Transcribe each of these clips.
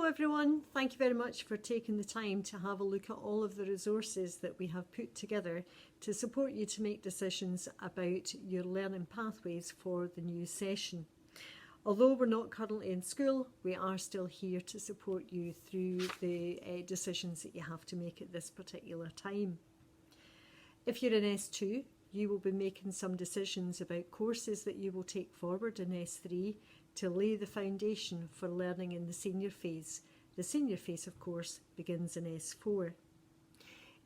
everyone, thank you very much for taking the time to have a look at all of the resources that we have put together to support you to make decisions about your learning pathways for the new session. Although we're not currently in school, we are still here to support you through the decisions that you have to make at this particular time. If you're in S2, you will be making some decisions about courses that you will take forward in S3 to lay the foundation for learning in the senior phase. The senior phase, of course, begins in S4.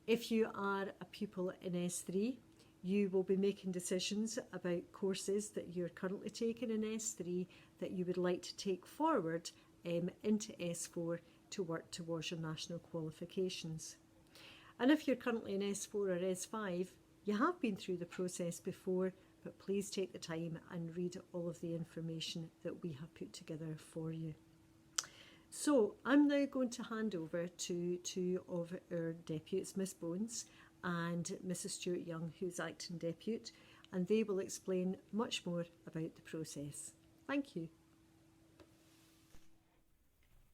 If you are a pupil in S3, you will be making decisions about courses that you're currently taking in S3 that you would like to take forward into S4 to work towards your national qualifications. And if you're currently in S4 or S5, you have been through the process before, but please take the time and read all of the information that we have put together for you. So I'm now going to hand over to two of our deputes, Miss Bones and Mrs. Stewart Young, who's acting depute, and they will explain much more about the process. Thank you.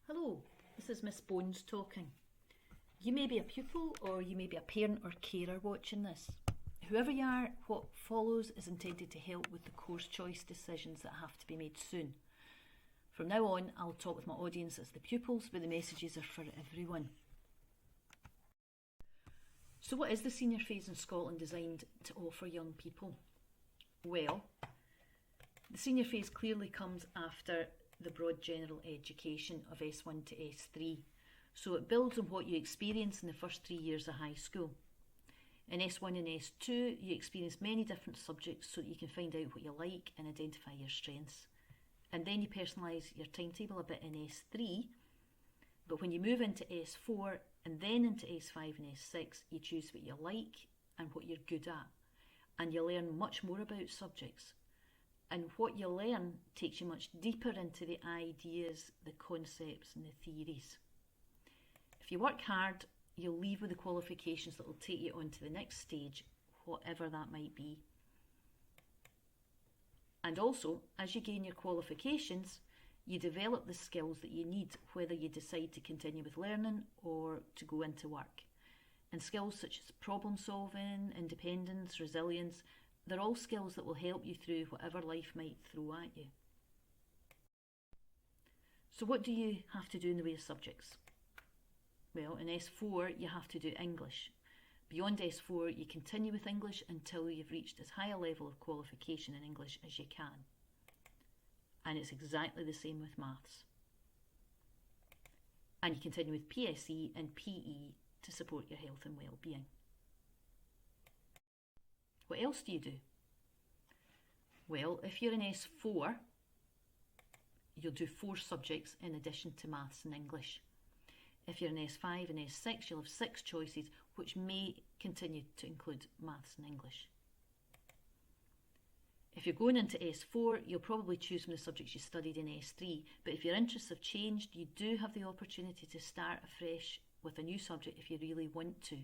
Hello, this is Miss Bones talking. You may be a pupil or you may be a parent or carer watching this. Whoever you are, what follows is intended to help with the course choice decisions that have to be made soon. From now on, I'll talk with my audience as the pupils, but the messages are for everyone. So what is the senior phase in Scotland designed to offer young people? Well, the senior phase clearly comes after the broad general education of S1 to S3, so it builds on what you experience in the first 3 years of high school. In S1 and S2, you experience many different subjects so that you can find out what you like and identify your strengths. And then you personalise your timetable a bit in S3, but when you move into S4 and then into S5 and S6, you choose what you like and what you're good at, and you learn much more about subjects. And what you learn takes you much deeper into the ideas, the concepts and the theories. If you work hard, you'll leave with the qualifications that will take you on to the next stage, whatever that might be. And also, as you gain your qualifications, you develop the skills that you need, whether you decide to continue with learning or to go into work. And skills such as problem solving, independence, resilience, they're all skills that will help you through whatever life might throw at you. So what do you have to do in the way of subjects? Well, in S4 you have to do English. Beyond S4 you continue with English until you've reached as high a level of qualification in English as you can. And it's exactly the same with maths. And you continue with PSE and PE to support your health and well-being. What else do you do? Well, if you're in S4, you'll do 4 subjects in addition to maths and English. If you're in S5 and S6, you'll have 6 choices, which may continue to include maths and English. If you're going into S4, you'll probably choose from the subjects you studied in S3, but if your interests have changed, you do have the opportunity to start afresh with a new subject if you really want to.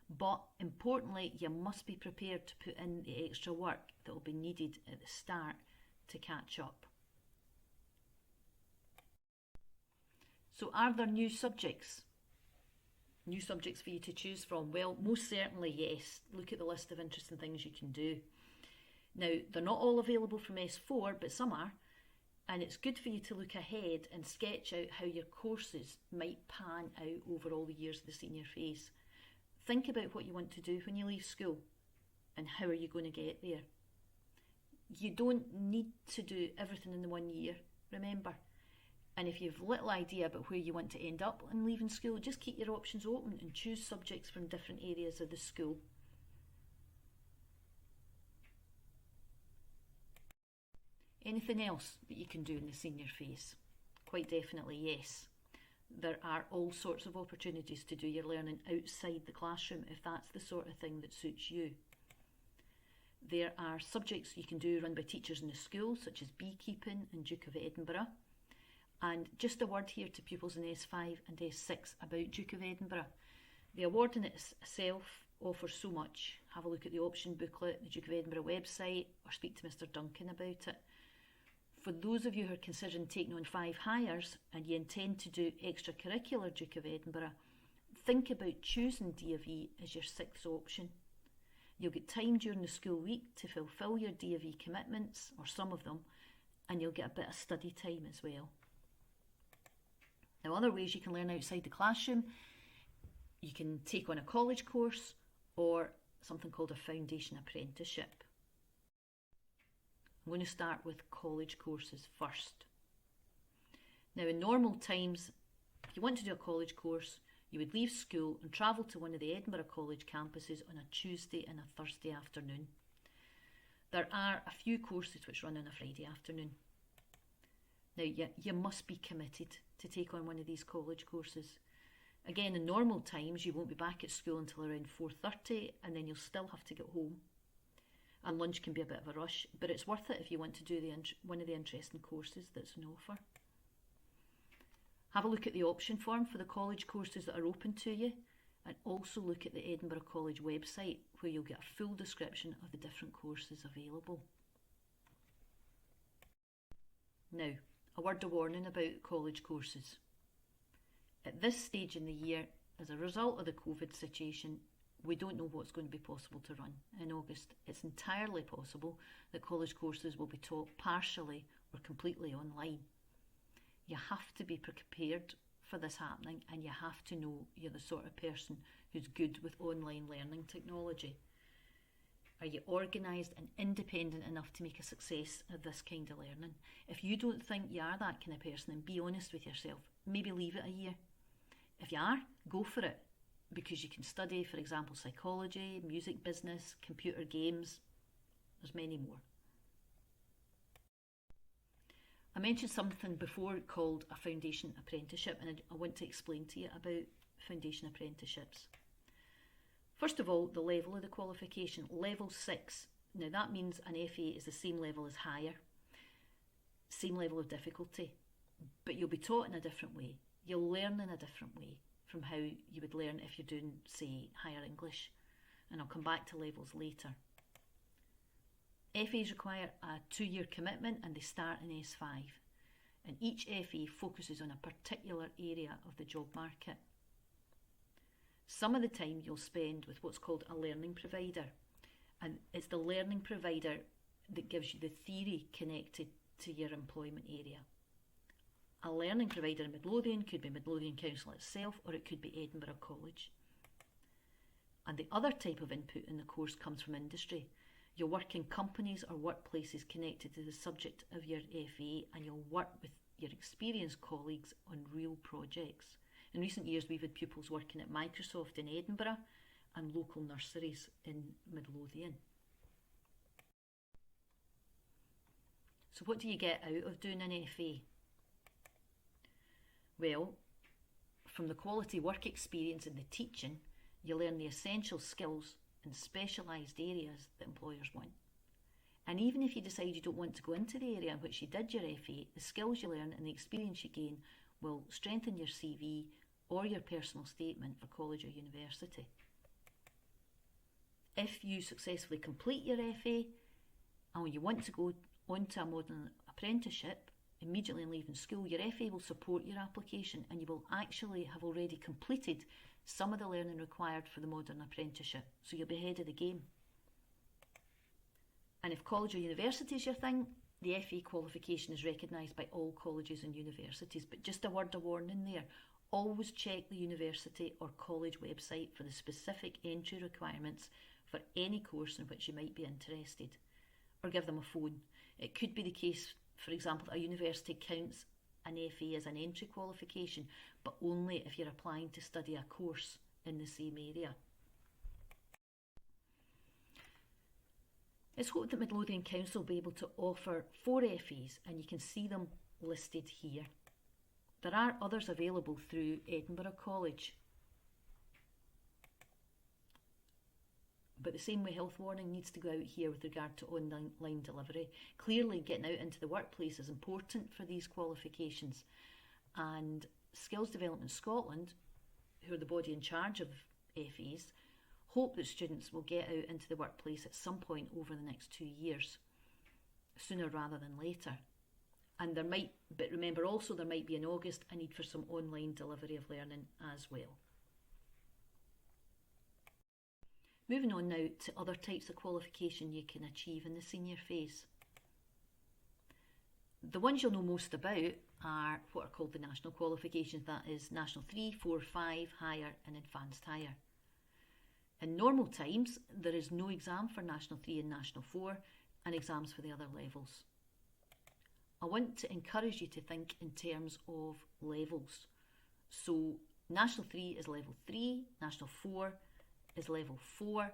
But importantly, you must be prepared to put in the extra work that will be needed at the start to catch up. So are there new subjects? New subjects for you to choose from? Well, most certainly yes. Look at the list of interesting things you can do. Now, they're not all available from S4, but some are, and it's good for you to look ahead and sketch out how your courses might pan out over all the years of the senior phase. Think about what you want to do when you leave school and how are you going to get there. You don't need to do everything in the 1 year, remember. And if you've little idea about where you want to end up in leaving school, just keep your options open and choose subjects from different areas of the school. Anything else that you can do in the senior phase? Quite definitely yes. There are all sorts of opportunities to do your learning outside the classroom if that's the sort of thing that suits you. There are subjects you can do run by teachers in the school, such as beekeeping and Duke of Edinburgh. And just a word here to pupils in S5 and S6 about Duke of Edinburgh. The award in itself offers so much. Have a look at the option booklet, the Duke of Edinburgh website, or speak to Mr. Duncan about it. For those of you who are considering taking on 5 hires and you intend to do extracurricular Duke of Edinburgh, think about choosing D.A.V. as your 6th option. You'll get time during the school week to fulfil your D.A.V. commitments, or some of them, and you'll get a bit of study time as well. Now, other ways you can learn outside the classroom: you can take on a college course or something called a foundation apprenticeship. I'm going to start with college courses first. Now, in normal times, if you want to do a college course, you would leave school and travel to one of the Edinburgh College campuses on a Tuesday and a Thursday afternoon. There are a few courses which run on a Friday afternoon. Now, you must be committed to take on one of these college courses. Again, in normal times, you won't be back at school until around 4:30, and then you'll still have to get home. And lunch can be a bit of a rush, but it's worth it if you want to do one of the interesting courses that's on offer. Have a look at the option form for the college courses that are open to you, and also look at the Edinburgh College website, where you'll get a full description of the different courses available. Now, a word of warning about college courses. At this stage in the year, as a result of the COVID situation, we don't know what's going to be possible to run in August. It's entirely possible that college courses will be taught partially or completely online. You have to be prepared for this happening, and you have to know you're the sort of person who's good with online learning technology. Are you organised and independent enough to make a success of this kind of learning? If you don't think you are that kind of person, then be honest with yourself. Maybe leave it a year. If you are, go for it, because you can study, for example, psychology, music business, computer games. There's many more. I mentioned something before called a foundation apprenticeship, and I want to explain to you about foundation apprenticeships. First of all, the level of the qualification, level 6. Now that means an FA is the same level as higher, same level of difficulty, but you'll be taught in a different way. You'll learn in a different way from how you would learn if you're doing, say, higher English, and I'll come back to levels later. FAs require a 2-year commitment, and they start in S5, and each FA focuses on a particular area of the job market. Some of the time you'll spend with what's called a learning provider, and it's the learning provider that gives you the theory connected to your employment area. A learning provider in Midlothian could be Midlothian Council itself, or it could be Edinburgh College. And the other type of input in the course comes from industry. You'll work in companies or workplaces connected to the subject of your FA, and you'll work with your experienced colleagues on real projects. In recent years, we've had pupils working at Microsoft in Edinburgh and local nurseries in Midlothian. So what do you get out of doing an FA? Well, from the quality work experience and the teaching, you learn the essential skills in specialised areas that employers want. And even if you decide you don't want to go into the area in which you did your FA, the skills you learn and the experience you gain will strengthen your CV or your personal statement for college or university. If you successfully complete your FA and you want to go on to a modern apprenticeship, immediately on leaving school, your FA will support your application, and you will actually have already completed some of the learning required for the modern apprenticeship, so you'll be ahead of the game. And if college or university is your thing, the FA qualification is recognised by all colleges and universities, but just a word of warning there, always check the university or college website for the specific entry requirements for any course in which you might be interested, or give them a phone. It could be the case, for example, that a university counts an FA as an entry qualification, but only if you're applying to study a course in the same area. It's hoped that Midlothian Council will be able to offer 4 FAs, and you can see them listed here. There are others available through Edinburgh College. But the same way health warning needs to go out here with regard to online delivery. Clearly getting out into the workplace is important for these qualifications, and Skills Development Scotland, who are the body in charge of FAs, hope that students will get out into the workplace at some point over the next 2 years, sooner rather than later. And but remember also there might be in August a need for some online delivery of learning as well. Moving on now to other types of qualification you can achieve in the senior phase. The ones you'll know most about are what are called the national qualifications, that is National 3, 4, 5, Higher and Advanced Higher. In normal times, there is no exam for National 3 and National 4 and exams for the other levels. I want to encourage you to think in terms of levels. So National 3 is level 3, National 4 is level 4,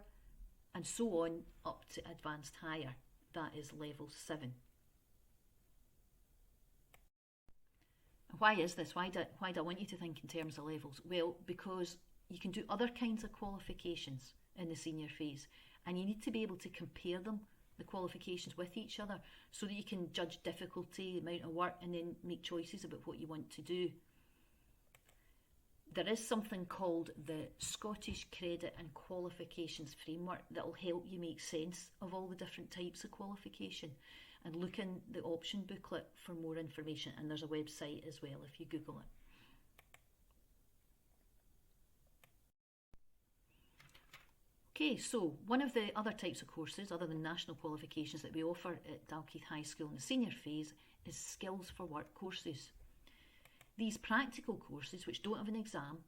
and so on up to Advanced Higher, that is level 7. Why is this? Why do I want you to think in terms of levels? Well, because you can do other kinds of qualifications in the senior phase, and you need to be able to compare them, the qualifications, with each other, so that you can judge difficulty, amount of work, and then make choices about what you want to do. There is something called the Scottish Credit and Qualifications Framework that will help you make sense of all the different types of qualification, and look in the option booklet for more information, and there's a website as well if you Google it. Okay, so one of the other types of courses, other than national qualifications, that we offer at Dalkeith High School in the senior phase is skills for work courses. These practical courses, which don't have an exam,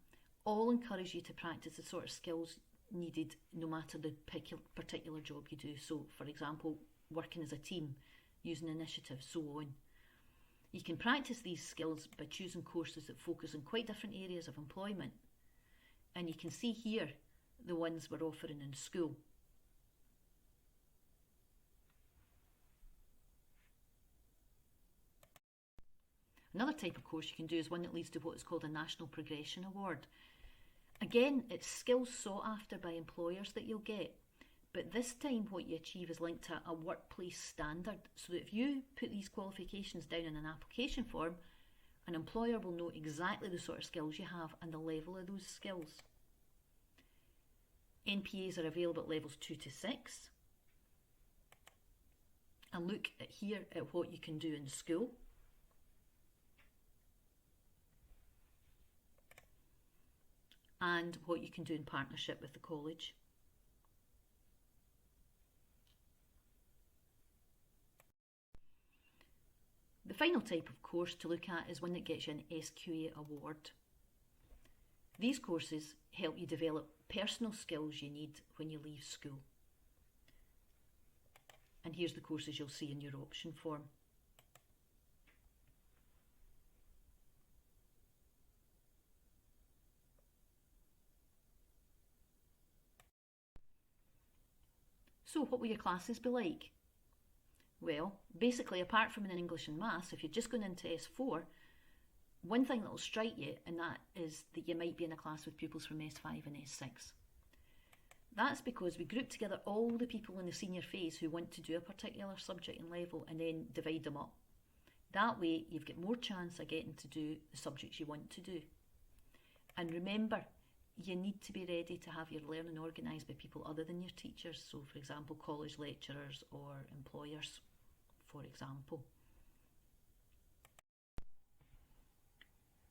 all encourage you to practice the sort of skills needed no matter the particular job you do. So, for example, working as a team, using initiative, so on. You can practice these skills by choosing courses that focus on quite different areas of employment. And you can see here the ones we're offering in school. Another type of course you can do is one that leads to what is called a National Progression Award. Again, it's skills sought after by employers that you'll get, but this time what you achieve is linked to a workplace standard, so that if you put these qualifications down in an application form, an employer will know exactly the sort of skills you have and the level of those skills. NPAs are available at levels 2 to 6. And look here at what you can do in school. And what you can do in partnership with the college. The final type of course to look at is one that gets you an SQA Award. These courses help you develop personal skills you need when you leave school. And here's the courses you'll see in your option form. So what will your classes be like? Well, basically, apart from in English and Maths, if you're just going into S4, one thing that will strike you, and that is that you might be in a class with pupils from S5 and S6. That's because we group together all the people in the senior phase who want to do a particular subject and level and then divide them up. That way, you've got more chance of getting to do the subjects you want to do. And remember, you need to be ready to have your learning organised by people other than your teachers. So, for example, college lecturers or employers, for example.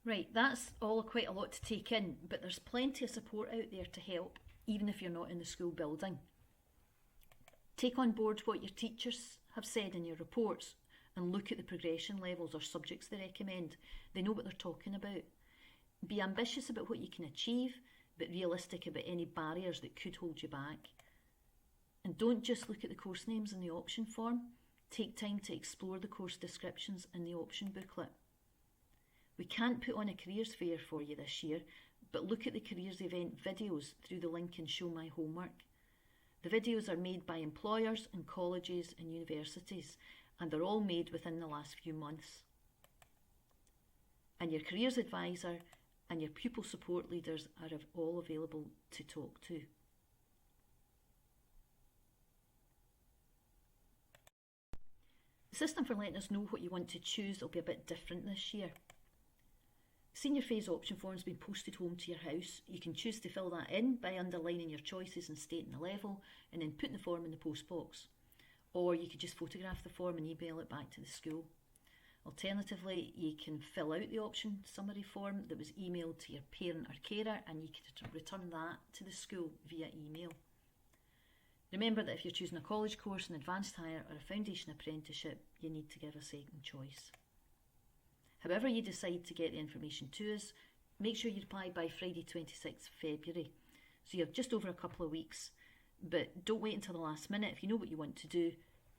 Right, that's all quite a lot to take in, but there's plenty of support out there to help, even if you're not in the school building. Take on board what your teachers have said in your reports and look at the progression levels or subjects they recommend. They know what they're talking about. Be ambitious about what you can achieve, but realistic about any barriers that could hold you back. And don't just look at the course names in the option form. Take time to explore the course descriptions in the option booklet. We can't put on a careers fair for you this year, but look at the careers event videos through the link in Show My Homework. The videos are made by employers and colleges and universities, and they're all made within the last few months. And your careers advisor and your pupil support leaders are all available to talk to. The system for letting us know what you want to choose will be a bit different this year. Senior phase option form has been posted home to your house. You can choose to fill that in by underlining your choices and stating the level, and then putting the form in the post box. Or you could just photograph the form and email it back to the school. Alternatively, you can fill out the option summary form that was emailed to your parent or carer, and you could return that to the school via email. Remember that if you're choosing a college course, an advanced higher or a foundation apprenticeship, you need to give a second choice. However you decide to get the information to us, make sure you reply by Friday 26th February. So you have just over a couple of weeks, but don't wait until the last minute. If you know what you want to do,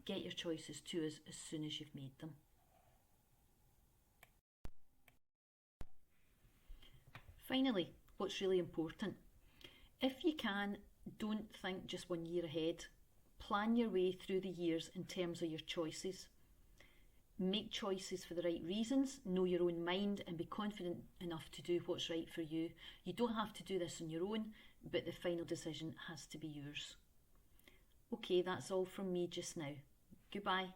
get your choices to us as soon as you've made them. Finally, what's really important. If you can, don't think just 1 year ahead. Plan your way through the years in terms of your choices. Make choices for the right reasons, know your own mind, and be confident enough to do what's right for you. You don't have to do this on your own, but the final decision has to be yours. Okay, that's all from me just now. Goodbye.